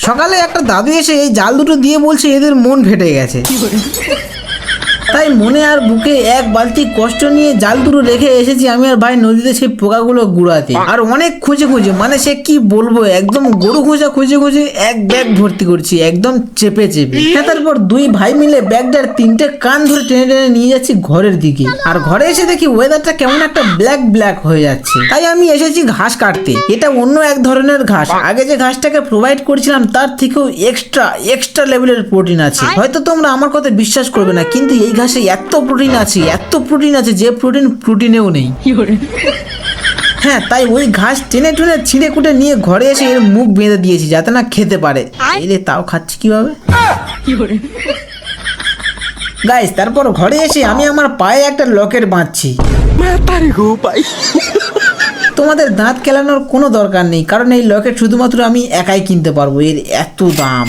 সকালে একটা দাদু এসে এই জাল দুটো দিয়ে বলছে এদের মন ফেটে গেছে। তাই মনে আর বুকে এক বালতি কষ্ট নিয়ে জাল দুটো রেখে এসেছি আমি আর ভাই নদীতে সেই পোকাগুলো গুড়াতে। আর অনেক খুঁজে খুঁজে, মানে সে কি বলবো, একদম গরু খোঁজা খুঁজে খুঁজে এক ব্যাগ ভর্তি করছি একদম চেপে চেপে। তারপর দুই ভাই মিলে ব্যাগটার 3টে কান ধরে টেনে টেনে নিয়ে যাচ্ছি ঘরের দিকে। আর ঘরে এসে দেখি ওয়েদারটা কেমন একটা ব্ল্যাক ব্ল্যাক হয়ে যাচ্ছে। তাই আমি এসেছি ঘাস কাটতে। এটা অন্য এক ধরনের ঘাস, আগে যে ঘাসটাকে প্রোভাইড করেছিলাম তার থেকেও এক্সট্রা লেভেলের প্রোটিন আছে। হয়তো তোমরা আমার কথা বিশ্বাস করবে না, কিন্তু এই ঘাসে এত প্রোটিন আছে যে প্রোটিনেও নেই। হ্যাঁ, তাই ওই ঘাস টেনে টেনে ছিঁড়ে কুটে নিয়ে ঘরে এসে এর মুখ বেঁধে দিয়েছি যাতে না খেতে পারে। এলে তাও খাচ্ছি কিভাবে গাইস। তারপর ঘরে এসে আমি আমার পায়ে একটা লকেট বাঁধছি। তোমাদের দাঁত কেলানোর কোনো দরকার নেই, কারণ এই লকেট শুধুমাত্র আমি একাই কিনতে পারবো, এর এত দাম।